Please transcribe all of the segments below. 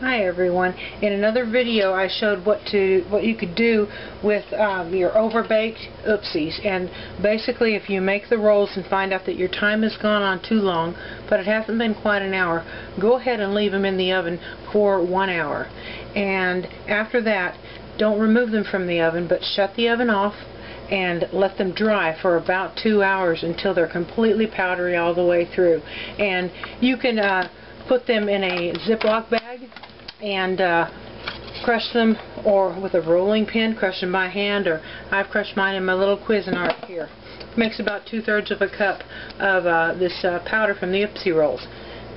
Hi everyone. In another video I showed what you could do with your overbaked oopsies, and basically if you make the rolls and find out that your time has gone on too long but it hasn't been quite an hour, go ahead and leave them in the oven for 1 hour, and after that don't remove them from the oven but shut the oven off and let them dry for about 2 hours until they're completely powdery all the way through. And you can put them in a Ziploc bag and crush them, or with a rolling pin, crush them by hand, or I've crushed mine in my little Cuisinart here. Makes about 2/3 of a cup of this powder from the Oopsie Rolls.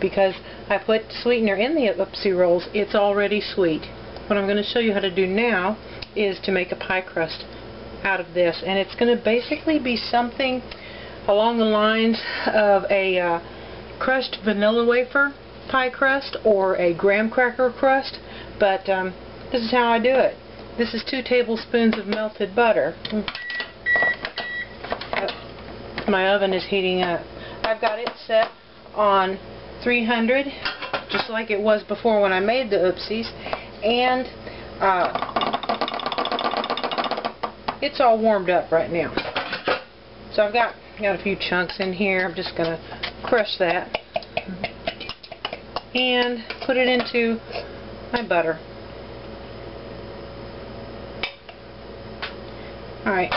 Because I put sweetener in the Oopsie Rolls, it's already sweet. What I'm going to show you how to do now is to make a pie crust out of this, and it's going to basically be something along the lines of a crushed vanilla wafer pie crust or a graham cracker crust, but this is how I do it. This is 2 tablespoons of melted butter. My oven is heating up. I've got it set on 300, just like it was before when I made the Oopsies, and it's all warmed up right now. So I've got a few chunks in here. I'm just going to crush that and put it into my butter. Alright,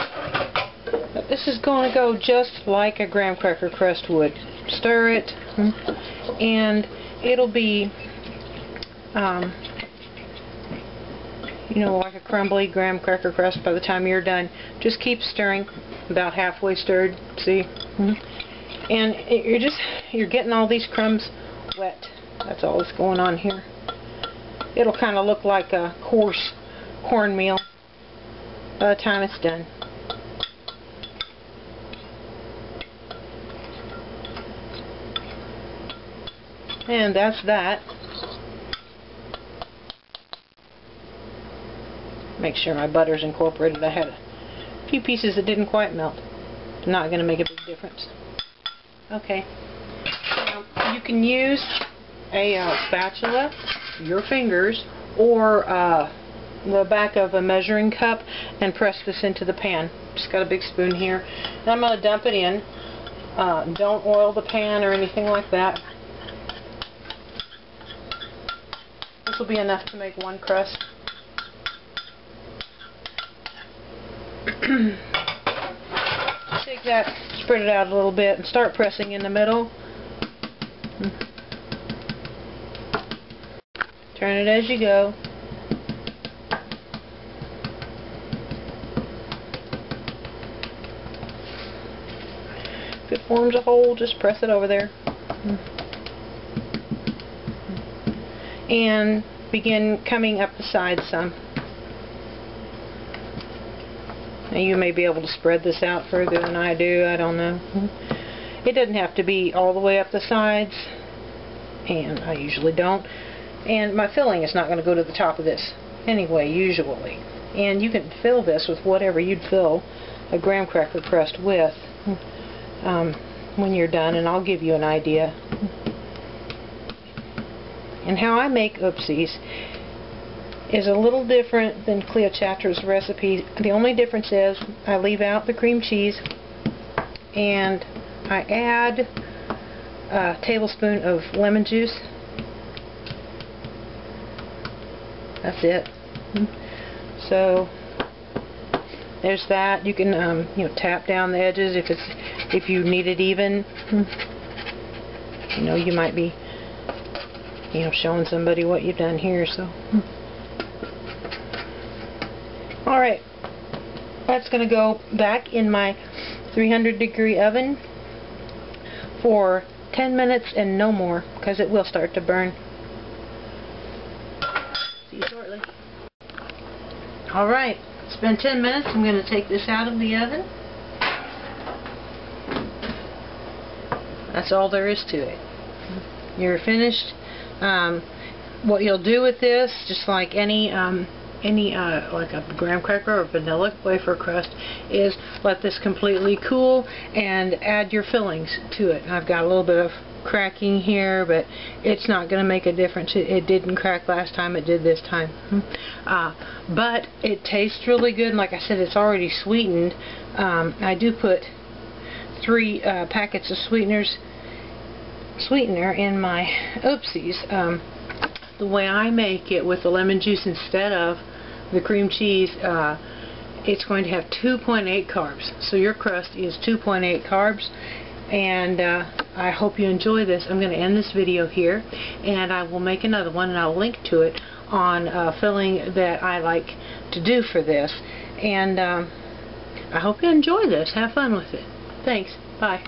this is going to go just like a graham cracker crust would. Stir it, and it'll be you know, like a crumbly graham cracker crust by the time you're done. Just keep stirring, about halfway stirred, see? And you're getting all these crumbs wet. That's all that's going on here. It'll kind of look like a coarse cornmeal by the time it's done. And that's that. Make sure my butter's incorporated. I had a few pieces that didn't quite melt. Not going to make a big difference. Okay. Now, you can use a spatula, your fingers, or the back of a measuring cup and press this into the pan. Just got a big spoon here. Now I'm going to dump it in. Don't oil the pan or anything like that. This will be enough to make one crust. Take that, spread it out a little bit, and start pressing in the middle. Turn it as you go. If it forms a hole, just press it over there. And begin coming up the sides some. Now you may be able to spread this out further than I do, I don't know. It doesn't have to be all the way up the sides, and I usually don't. And my filling is not going to go to the top of this anyway, usually. And you can fill this with whatever you'd fill a graham cracker crust with when you're done, and I'll give you an idea. And how I make Oopsies is a little different than Cleopatra's recipe. The only difference is I leave out the cream cheese and I add a tablespoon of lemon juice. That's it. So there's that. You can you know, tap down the edges if you need it even. You know, you might be showing somebody what you've done here, so. Alright, that's going to go back in my 300-degree oven for 10 minutes and no more, because it will start to burn. See you shortly. Alright, it's been 10 minutes. I'm going to take this out of the oven. That's all there is to it. You're finished. What you'll do with this, just like any any like a graham cracker or vanilla wafer crust is let this completely cool and add your fillings to it. I've got a little bit of cracking here, but it's not going to make a difference. It didn't crack last time, it did this time. But it tastes really good, and like I said, it's already sweetened. I do put 3 packets of sweetener in my Oopsies. The way I make it with the lemon juice instead of the cream cheese, it's going to have 2.8 carbs. So your crust is 2.8 carbs. And I hope you enjoy this. I'm going to end this video here, and I will make another one, and I'll link to it on filling that I like to do for this. And I hope you enjoy this. Have fun with it. Thanks. Bye.